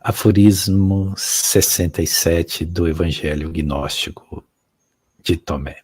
Aforismo 67 do Evangelho Gnóstico de Tomé.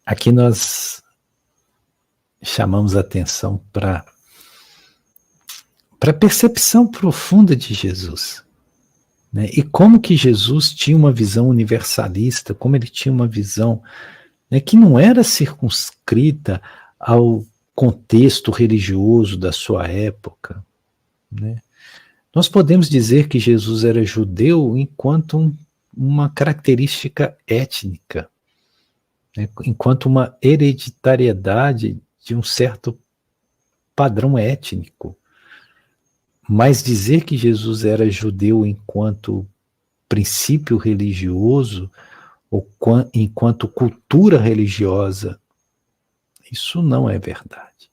Aqui nós chamamos a atenção para a percepção profunda de Jesus, né? E como que Jesus tinha uma visão universalista, como ele tinha uma visão, né, que não era circunscrita ao contexto religioso da sua época, né? Nós podemos dizer que Jesus era judeu enquanto uma característica étnica, né, enquanto uma hereditariedade de um certo padrão étnico. Mas dizer que Jesus era judeu enquanto princípio religioso, ou enquanto cultura religiosa, isso não é verdade.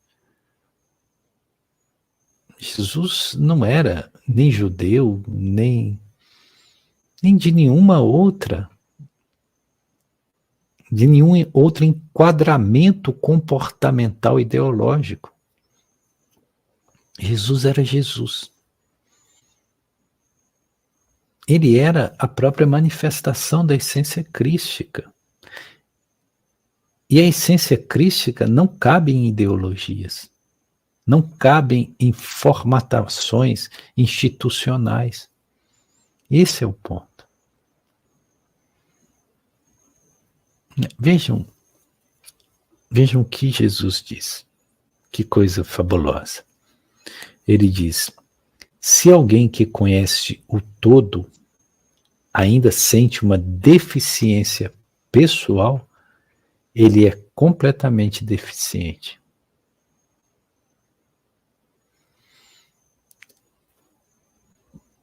Jesus não era nem judeu, nem de nenhuma outra, de nenhum outro enquadramento comportamental ideológico. Jesus era Jesus. Ele era a própria manifestação da essência crística. E a essência crística não cabe em ideologias, não cabem em formatações institucionais. Esse é o ponto. Vejam o que Jesus diz. Que coisa fabulosa. Ele diz: se alguém que conhece o todo ainda sente uma deficiência pessoal, ele é completamente deficiente.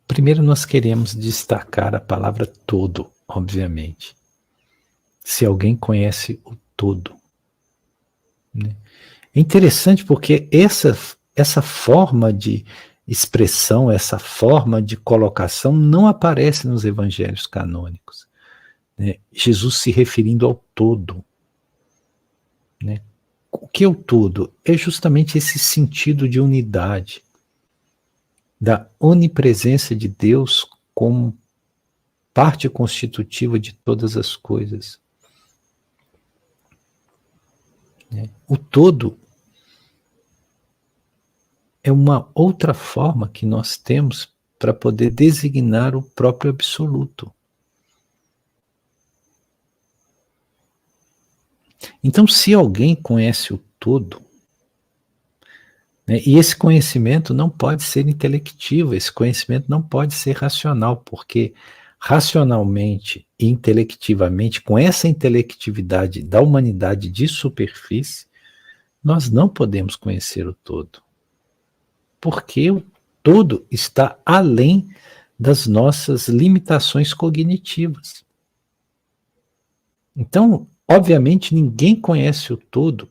Primeiro nós queremos destacar a palavra todo, obviamente. Se alguém conhece o todo, né? É interessante porque essa forma de expressão, essa forma de colocação não aparece nos evangelhos canônicos, né? Jesus se referindo ao todo, né? O que é o todo? É justamente esse sentido de unidade, da onipresença de Deus como parte constitutiva de todas as coisas. O todo é uma outra forma que nós temos para poder designar o próprio absoluto. Então, se alguém conhece o todo, né, e esse conhecimento não pode ser intelectivo, esse conhecimento não pode ser racional, porque racionalmente e intelectivamente, com essa intelectividade da humanidade de superfície, nós não podemos conhecer o todo. Porque o todo está além das nossas limitações cognitivas. Então, obviamente, ninguém conhece o todo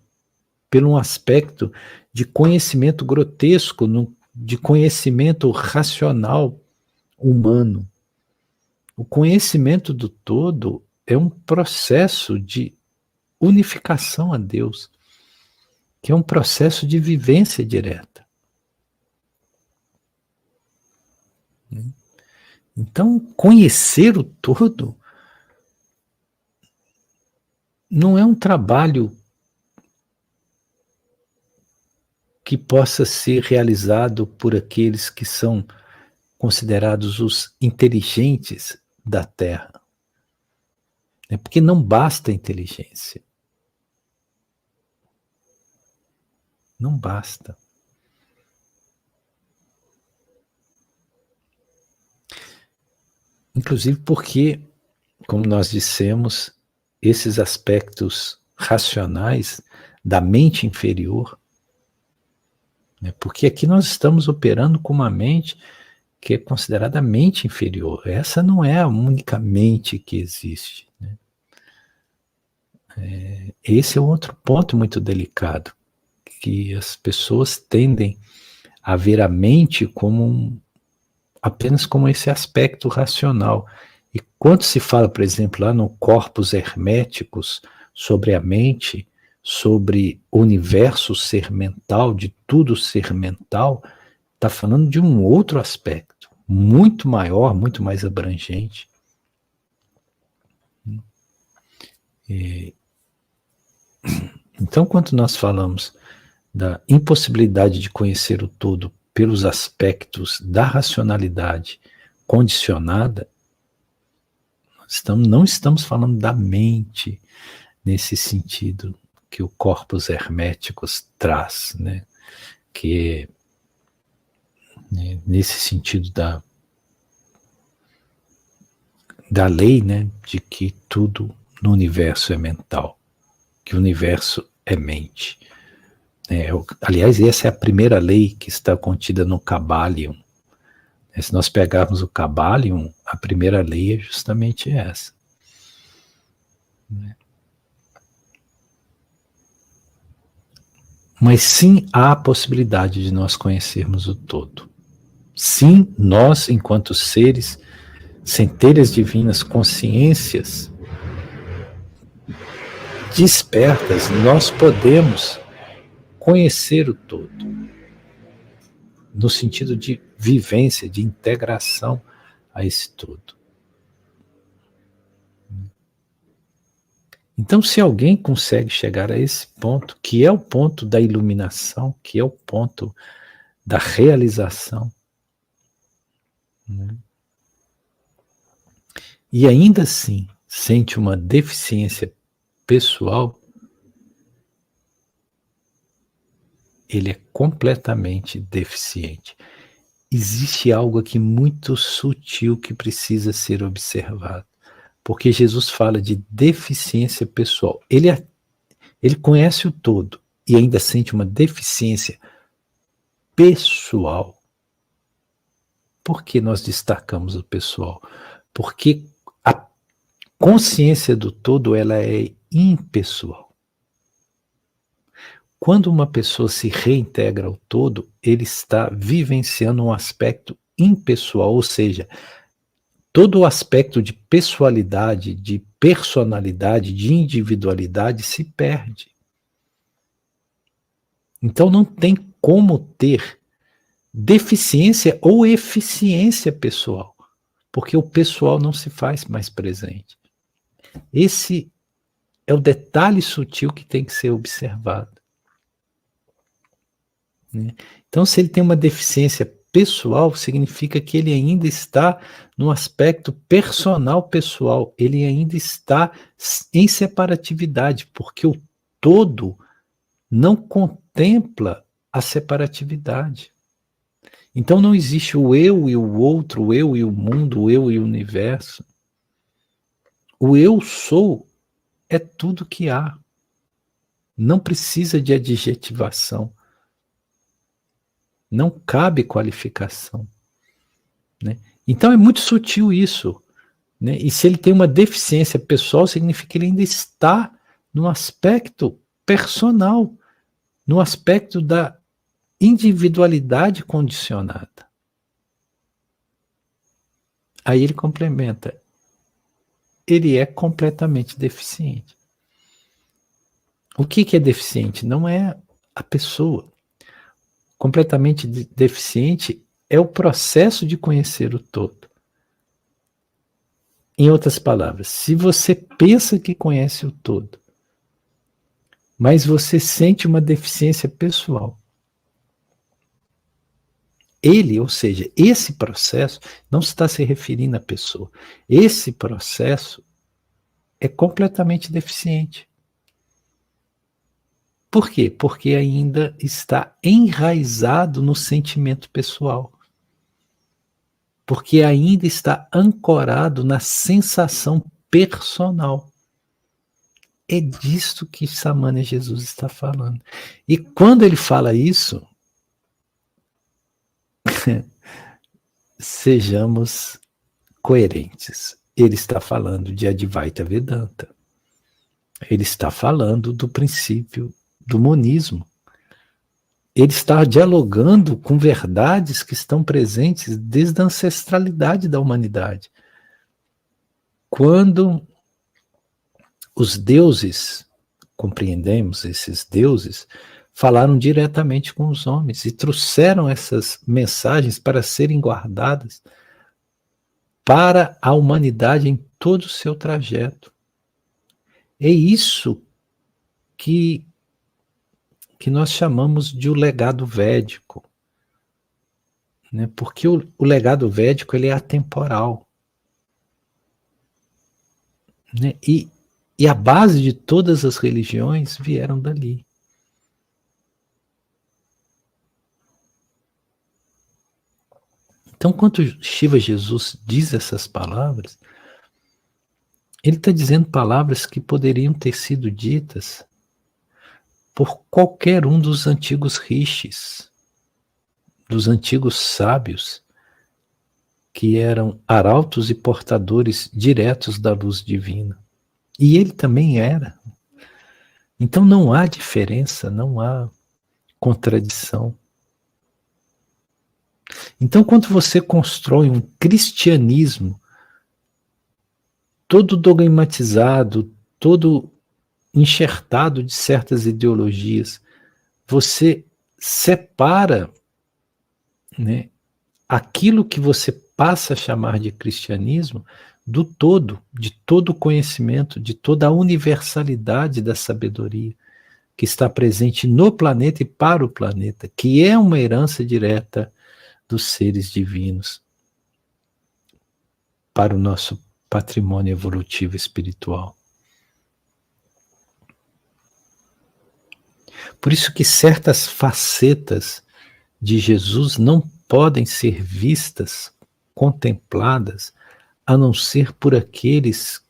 por um aspecto de conhecimento grotesco, de conhecimento racional humano. O conhecimento do todo é um processo de unificação a Deus, que é um processo de vivência direta. Então, conhecer o todo não é um trabalho que possa ser realizado por aqueles que são considerados os inteligentes da Terra. É porque não basta a inteligência. Não basta. Inclusive porque, como nós dissemos, esses aspectos racionais da mente inferior, né, porque aqui nós estamos operando com uma mente que é considerada a mente inferior. Essa não é a única mente que existe, né? Esse é outro ponto muito delicado, que as pessoas tendem a ver a mente como apenas como esse aspecto racional. E quando se fala, por exemplo, lá no Corpus Herméticos, sobre a mente, sobre o universo ser mental, de tudo ser mental, está falando de um outro aspecto, muito maior, muito mais abrangente. Então, quando nós falamos da impossibilidade de conhecer o todo pelos aspectos da racionalidade condicionada, não estamos falando da mente nesse sentido que o corpus herméticos traz, né? Que nesse sentido da lei, né, de que tudo no universo é mental, que o universo é mente. Aliás, essa é a primeira lei que está contida no Kybalion. Se nós pegarmos o Kybalion, a primeira lei é justamente essa. Mas sim há a possibilidade de nós conhecermos o todo. Sim, nós, enquanto seres, centelhas divinas, consciências despertas, nós podemos conhecer o todo, no sentido de vivência, de integração a esse todo. Então, se alguém consegue chegar a esse ponto, que é o ponto da iluminação, que é o ponto da realização, né? E ainda assim sente uma deficiência pessoal, ele é completamente deficiente. Existe algo aqui muito sutil que precisa ser observado, porque Jesus fala de deficiência pessoal. Ele conhece o todo e ainda sente uma deficiência pessoal. Por que nós destacamos o pessoal? Porque a consciência do todo, ela é impessoal. Quando uma pessoa se reintegra ao todo, ele está vivenciando um aspecto impessoal, ou seja, todo o aspecto de pessoalidade, de personalidade, de individualidade se perde. Então não tem como ter deficiência ou eficiência pessoal, porque o pessoal não se faz mais presente. Esse é o detalhe sutil que tem que ser observado. Então, se ele tem uma deficiência pessoal, significa que ele ainda está no aspecto personal pessoal, ele ainda está em separatividade, porque o todo não contempla a separatividade. Então não existe o eu e o outro, o eu e o mundo, o eu e o universo. O eu sou é tudo que há. Não precisa de adjetivação. Não cabe qualificação. Né? Então é muito sutil isso. Né? E se ele tem uma deficiência pessoal, significa que ele ainda está no aspecto personal, no aspecto da individualidade condicionada. Aí ele complementa. Ele é completamente deficiente. O que é deficiente? Não é a pessoa. Completamente deficiente é o processo de conhecer o todo. Em outras palavras, se você pensa que conhece o todo, mas você sente uma deficiência pessoal, ele, ou seja, esse processo, não está se referindo à pessoa, esse processo é completamente deficiente. Por quê? Porque ainda está enraizado no sentimento pessoal. Porque ainda está ancorado na sensação personal. É disto que Samânia Jesus está falando. E quando ele fala isso, sejamos coerentes. Ele está falando de Advaita Vedanta. Ele está falando do princípio do monismo. Ele está dialogando com verdades que estão presentes desde a ancestralidade da humanidade. Quando os deuses, compreendemos esses deuses, falaram diretamente com os homens e trouxeram essas mensagens para serem guardadas para a humanidade em todo o seu trajeto. É isso que nós chamamos de o legado védico, né? Porque o legado védico ele é atemporal, né? E a base de todas as religiões vieram dali. Então, quando Shiva Jesus diz essas palavras, ele está dizendo palavras que poderiam ter sido ditas por qualquer um dos antigos rishis, dos antigos sábios, que eram arautos e portadores diretos da luz divina. E ele também era. Então não há diferença, não há contradição. Então, quando você constrói um cristianismo todo dogmatizado, todo enxertado de certas ideologias, você separa, né, aquilo que você passa a chamar de cristianismo do todo, de todo o conhecimento, de toda a universalidade da sabedoria que está presente no planeta e para o planeta, que é uma herança direta dos seres divinos para o nosso patrimônio evolutivo espiritual. Por isso que certas facetas de Jesus não podem ser vistas, contempladas, a não ser por aqueles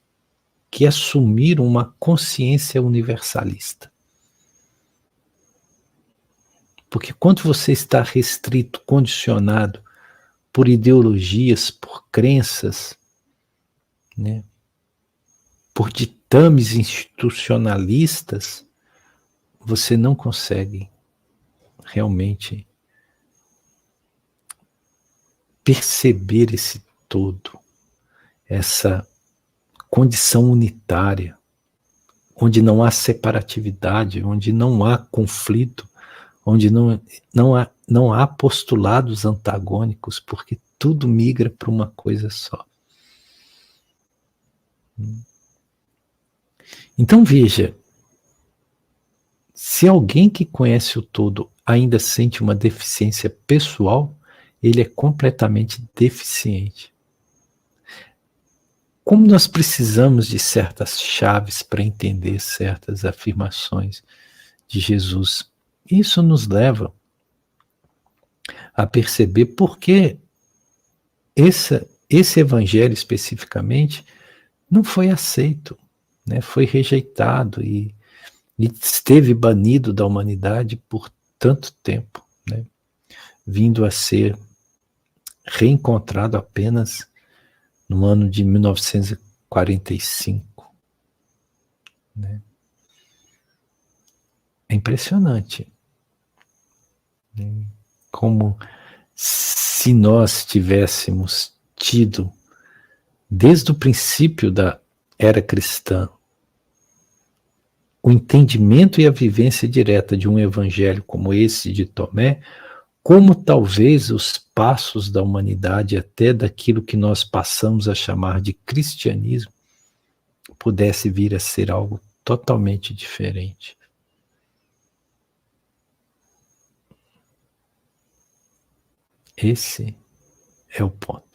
que assumiram uma consciência universalista. Porque quando você está restrito, condicionado por ideologias, por crenças, né, por ditames institucionalistas, você não consegue realmente perceber esse todo, essa condição unitária, onde não há separatividade, onde não há conflito, onde não há postulados antagônicos, porque tudo migra para uma coisa só. Então veja, se alguém que conhece o todo ainda sente uma deficiência pessoal, ele é completamente deficiente. Como nós precisamos de certas chaves para entender certas afirmações de Jesus, isso nos leva a perceber por que esse evangelho especificamente não foi aceito, né? Foi rejeitado e esteve banido da humanidade por tanto tempo, né? Vindo a ser reencontrado apenas no ano de 1945. Né? É impressionante. Né? Como se nós tivéssemos tido, desde o princípio da era cristã, o entendimento e a vivência direta de um evangelho como esse de Tomé, como talvez os passos da humanidade até daquilo que nós passamos a chamar de cristianismo pudesse vir a ser algo totalmente diferente. Esse é o ponto.